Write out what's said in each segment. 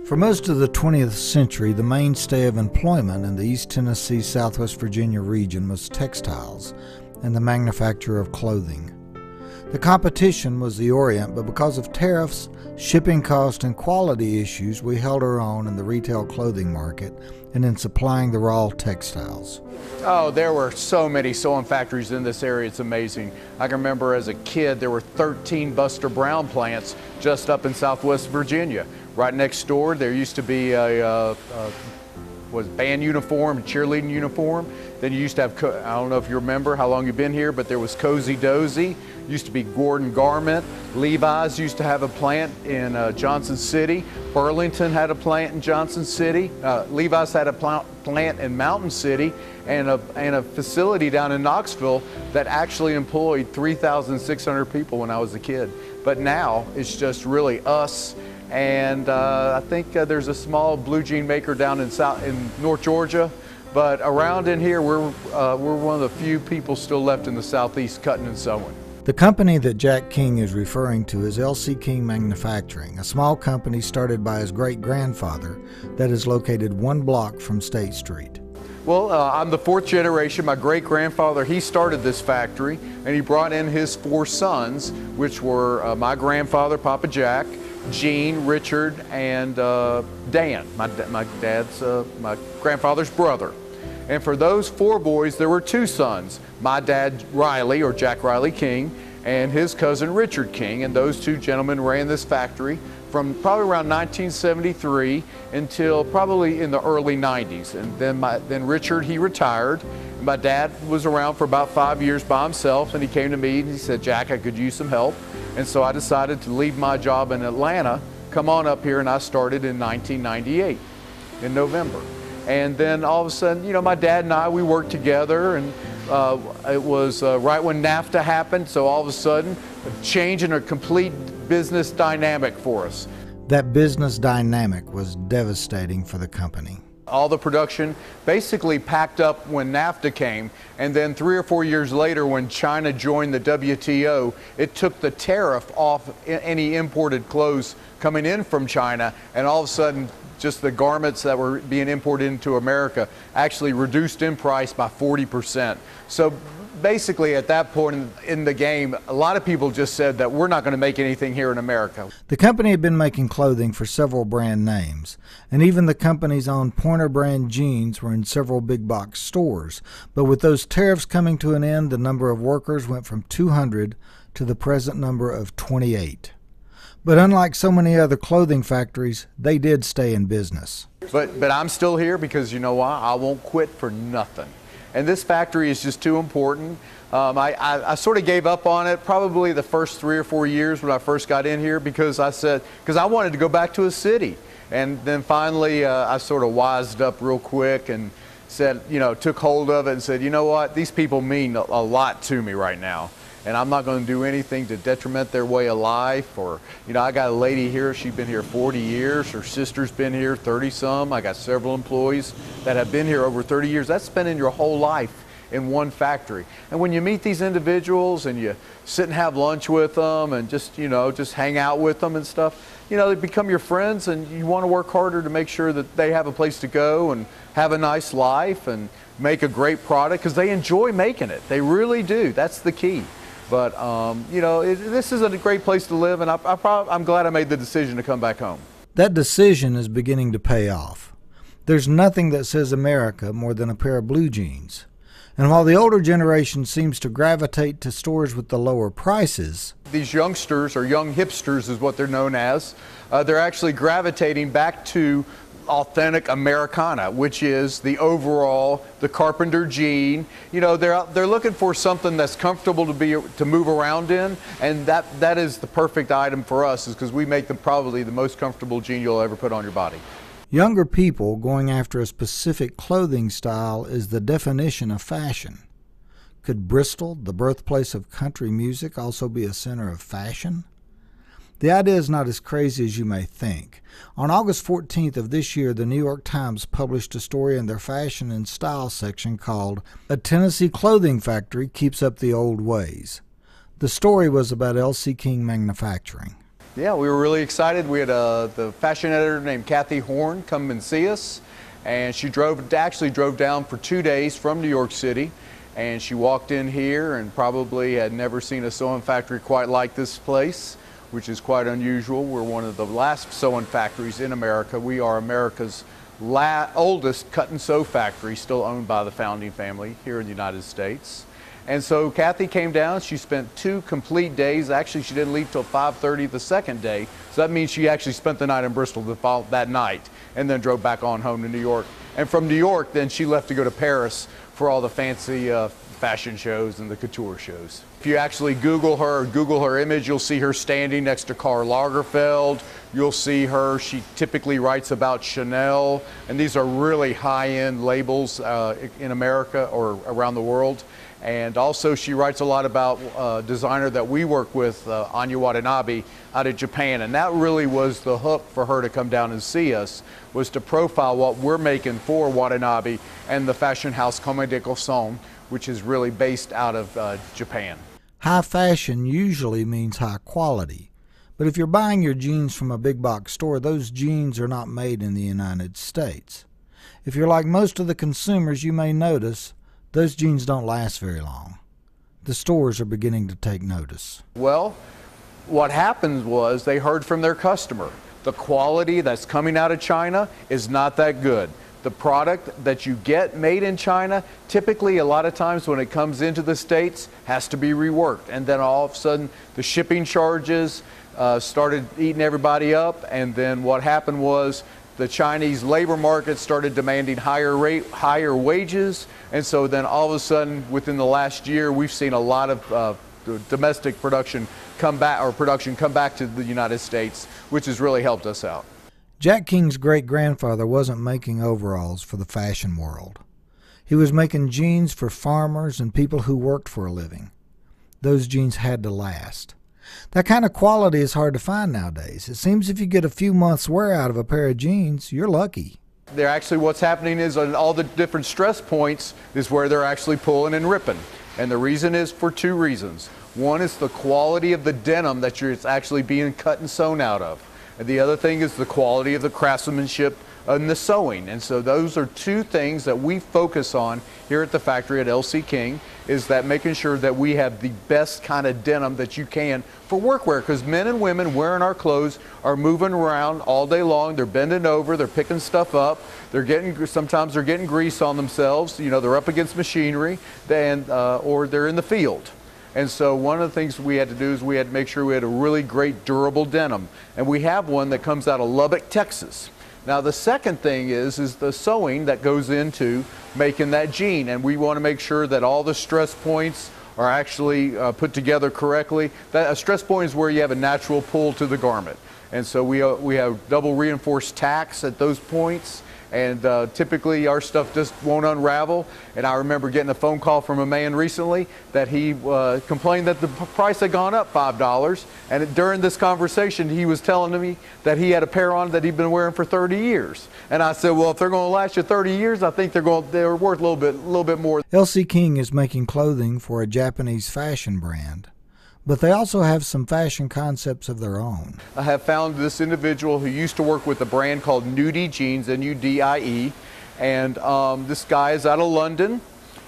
For most of the 20th century, the mainstay of employment in the East Tennessee, Southwest Virginia region was textiles and the manufacture of clothing. The competition was the Orient, but because of tariffs, shipping costs, and quality issues, we held our own in the retail clothing market and in supplying the raw textiles. Oh, there were so many sewing factories in this area, it's amazing. I can remember as a kid, there were 13 Buster Brown plants just up in Southwest Virginia. Right next door, there used to be a band uniform, cheerleading uniform. Then you used to have, I don't know if you remember how long you've been here, but there was Cozy Dozy. Used to be Gordon Garment. Levi's used to have a plant in Johnson City. Burlington had a plant in Johnson City. Levi's had a plant in Mountain City and a facility down in Knoxville that actually employed 3,600 people when I was a kid. But now it's just really us. And I think there's a small blue jean maker down in North Georgia, but around in here we're one of the few people still left in the Southeast cutting and sewing. The company that Jack King is referring to is L.C. King Manufacturing, a small company started by his great-grandfather that is located 1 block from State Street. Well, I'm the 4th generation. My great-grandfather, he started this factory, and he brought in his 4 sons, which were my grandfather, Papa Jack, Gene, Richard, and Dan, my grandfather's brother. And for those 4 boys, there were 2 sons, my dad Riley, or Jack Riley King, and his cousin Richard King, and those 2 gentlemen ran this factory from probably around 1973 until probably in the early 90s. And then Richard, he retired. My dad was around for about 5 years by himself, and he came to me and he said, Jack, I could use some help. And so I decided to leave my job in Atlanta, come on up here, and I started in 1998, in November. And then all of a sudden, you know, my dad and I, we worked together, and it was right when NAFTA happened, so all of a sudden, a change in a complete business dynamic for us. That business dynamic was devastating for the company. All the production basically packed up when NAFTA came, and then 3 or 4 years later when China joined the WTO, it took the tariff off any imported clothes coming in from China, and all of a sudden just the garments that were being imported into America actually reduced in price by 40%. So basically at that point in the game, a lot of people just said that we're not going to make anything here in America. The company had been making clothing for several brand names, and even the company's own Pointer brand jeans were in several big box stores. But with those tariffs coming to an end, the number of workers went from 200 to the present number of 28. But unlike so many other clothing factories, they did stay in business. But I'm still here because you know why? I won't quit for nothing. And this factory is just too important. I sort of gave up on it probably the first 3 or 4 years when I first got in here because I wanted to go back to a city. And then finally I sort of wised up real quick and said, you know, took hold of it and said, you know what, these people mean a lot to me right now. And I'm not going to do anything to detriment their way of life. Or, you know, I got a lady here, she's been here 40 years. Her sister's been here 30-some. I got several employees that have been here over 30 years. That's spending your whole life in one factory. And when you meet these individuals and you sit and have lunch with them and just, you know, just hang out with them and stuff, you know, they become your friends and you want to work harder to make sure that they have a place to go and have a nice life and make a great product because they enjoy making it. They really do. That's the key. But, you know, this is a great place to live, and I'm glad I made the decision to come back home. That decision is beginning to pay off. There's nothing that says America more than a pair of blue jeans. And while the older generation seems to gravitate to stores with the lower prices, these youngsters, or young hipsters is what they're known as, they're actually gravitating back to authentic Americana, which is the overall, the carpenter jean. You know, they're looking for something that's comfortable to move around in, and that is the perfect item for us, is because we make them probably the most comfortable jean you'll ever put on your body. Younger people going after a specific clothing style is the definition of fashion. Could Bristol, the birthplace of country music, also be a center of fashion? The idea is not as crazy as you may think. On August 14th of this year, the New York Times published a story in their fashion and style section called "A Tennessee Clothing Factory Keeps Up the Old Ways." The story was about L.C. King Manufacturing. Yeah, we were really excited. We had the fashion editor named Kathy Horn come and see us, and she actually drove down for 2 days from New York City, and she walked in here and probably had never seen a sewing factory quite like this place, which is quite unusual. We're one of the last sewing factories in America. We are America's oldest cut and sew factory, still owned by the founding family here in the United States. And so Kathy came down. She spent 2 complete days. Actually, she didn't leave till 5:30 the second day. So that means she actually spent the night in Bristol that night and then drove back on home to New York. And from New York, then she left to go to Paris for all the fancy fashion shows and the couture shows. If you actually Google her image, you'll see her standing next to Karl Lagerfeld. You'll see her, she typically writes about Chanel, and these are really high-end labels in America or around the world. And also she writes a lot about a designer that we work with, Anya Watanabe, out of Japan. And that really was the hook for her to come down and see us, was to profile what we're making for Watanabe and the fashion house Comme des Garçons, which is really based out of Japan. High fashion usually means high quality. But if you're buying your jeans from a big box store, those jeans are not made in the United States. If you're like most of the consumers, you may notice those jeans don't last very long. The stores are beginning to take notice. Well, what happened was they heard from their customer. The quality that's coming out of China is not that good. The product that you get made in China, typically a lot of times when it comes into the States, has to be reworked. And then all of a sudden the shipping charges started eating everybody up. And then what happened was the Chinese labor market started demanding higher wages, and so then all of a sudden, within the last year, we've seen a lot of domestic production come back to the United States, which has really helped us out. Jack King's great-grandfather wasn't making overalls for the fashion world. He was making jeans for farmers and people who worked for a living. Those jeans had to last. That kind of quality is hard to find nowadays. It seems if you get a few months' wear out of a pair of jeans, you're lucky. They're actually, what's happening is on all the different stress points is where they're actually pulling and ripping. And the reason is for 2 reasons. One is the quality of the denim that it's actually being cut and sewn out of. And the other thing is the quality of the craftsmanship and the sewing. And so those are 2 things that we focus on here at the factory at LC King, is that making sure that we have the best kind of denim that you can for workwear, because men and women wearing our clothes are moving around all day long. They're bending over, they're picking stuff up, sometimes they're getting grease on themselves, you know, they're up against machinery, or they're in the field. And so one of the things we had to do is we had to make sure we had a really great durable denim. And we have one that comes out of Lubbock, Texas. Now the second thing is the sewing that goes into making that jean, and we want to make sure that all the stress points are actually put together correctly. A stress point is where you have a natural pull to the garment, and so we have double reinforced tacks at those points, and typically our stuff just won't unravel. And I remember getting a phone call from a man recently that he complained that the price had gone up $5, and during this conversation he was telling me that he had a pair on that he'd been wearing for 30 years. And I said, well, if they're going to last you 30 years, I think they're worth a little bit more. LC King is making clothing for a Japanese fashion brand, but they also have some fashion concepts of their own. I have found this individual who used to work with a brand called Nudie Jeans, N-U-D-I-E, and this guy is out of London,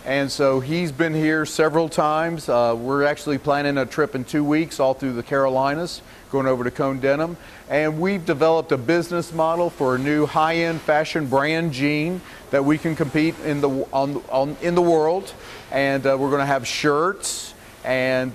and so he's been here several times. We're actually planning a trip in 2 weeks all through the Carolinas, going over to Cone Denim, and we've developed a business model for a new high-end fashion brand jean that we can compete in the world, and we're going to have shirts and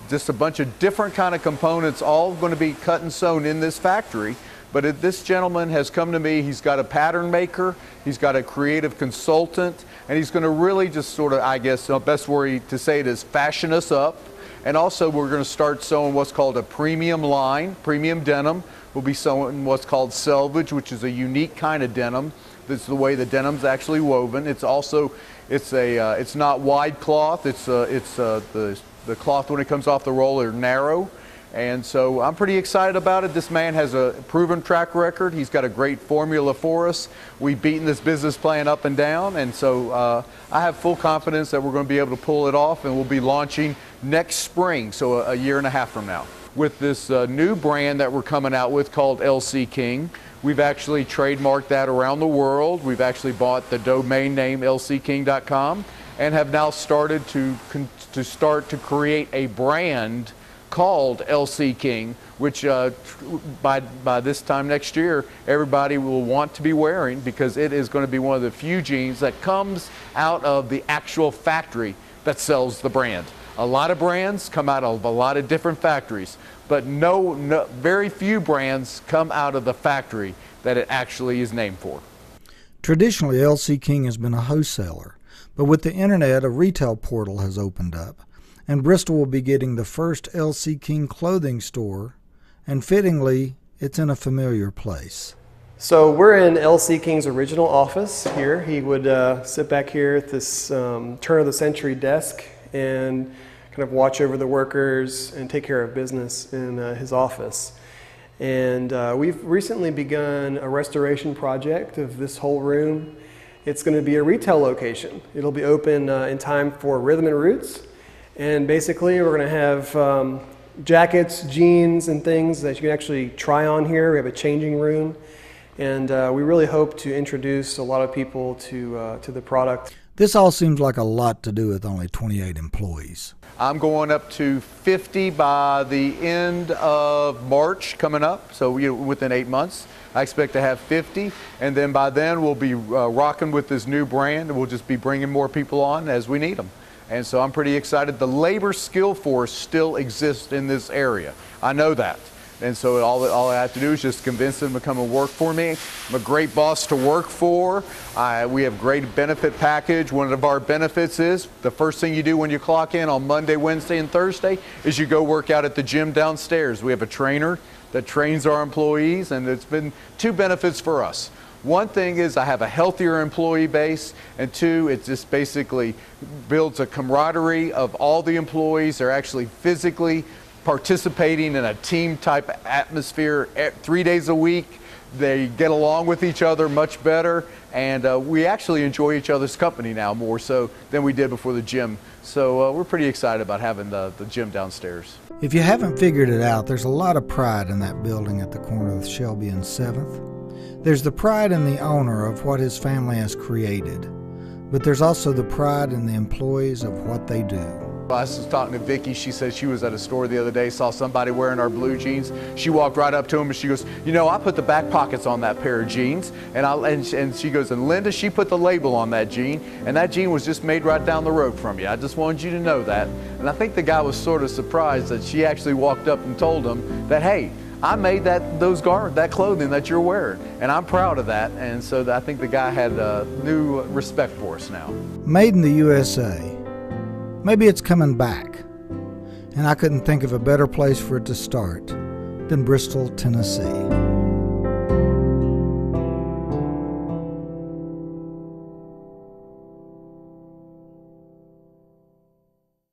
just a bunch of different kind of components, all going to be cut and sewn in this factory. But this gentleman has come to me. He's got a pattern maker, he's got a creative consultant, and he's going to really just sort of, I guess the best word to say it is, fashion us up. And also we're going to start sewing what's called a premium line, premium denim. We'll be sewing what's called selvage, which is a unique kind of denim. That's the way the denim's actually woven. It's also, it's not wide cloth. The cloth when it comes off the roll are narrow. And so I'm pretty excited about it. This man has a proven track record. He's got a great formula for us. We've beaten this business plan up and down, and so I have full confidence that we're going to be able to pull it off, and we'll be launching next spring, so a year and a half from now. with this new brand that we're coming out with called LC King. We've actually trademarked that around the world. We've actually bought the domain name lcking.com and have now started to create a brand called LC King, which by this time next year, everybody will want to be wearing, because it is going to be one of the few jeans that comes out of the actual factory that sells the brand. A lot of brands come out of a lot of different factories, but very few brands come out of the factory that it actually is named for. Traditionally, LC King has been a wholesaler, but with the internet, a retail portal has opened up, and Bristol will be getting the first LC King clothing store, and fittingly, it's in a familiar place. So we're in LC King's original office here. He would sit back here at this turn-of-the-century desk and kind of watch over the workers and take care of business in his office. And we've recently begun a restoration project of this whole room. It's going to be a retail location. It'll be open in time for Rhythm and Roots. And basically, we're going to have jackets, jeans, and things that you can actually try on here. We have a changing room. And we really hope to introduce a lot of people to the product. This all seems like a lot to do with only 28 employees. I'm going up to 50 by the end of March coming up, so within 8 months. I expect to have 50, and then by then we'll be rocking with this new brand, and we'll just be bringing more people on as we need them. And so I'm pretty excited. The labor skill force still exists in this area. I know that. And so all I have to do is just convince them to come and work for me. I'm a great boss to work for. We have great benefit package. One of our benefits is the first thing you do when you clock in on Monday, Wednesday, and Thursday is you go work out at the gym downstairs. We have a trainer that trains our employees, and it's been two benefits for us. One thing is I have a healthier employee base, and two, it just basically builds a camaraderie of all the employees. They're actually physically participating in a team type atmosphere 3 days a week. They get along with each other much better, and we actually enjoy each other's company now more so than we did before the gym. So we're pretty excited about having the gym downstairs. If you haven't figured it out, there's a lot of pride in that building at the corner of Shelby and 7th. There's the pride in the owner of what his family has created, but there's also the pride in the employees of what they do. I was talking to Vicki. She said she was at a store the other day, saw somebody wearing our blue jeans. She walked right up to him and she goes, "You know, I put the back pockets on that pair of jeans." And she goes, "And Linda, she put the label on that jean, and that jean was just made right down the road from you. I just wanted you to know that." And I think the guy was sort of surprised that she actually walked up and told him that, "Hey, I made that clothing that you're wearing, and I'm proud of that." And so I think the guy had a new respect for us now. Made in the USA. Maybe it's coming back. And I couldn't think of a better place for it to start than Bristol, Tennessee.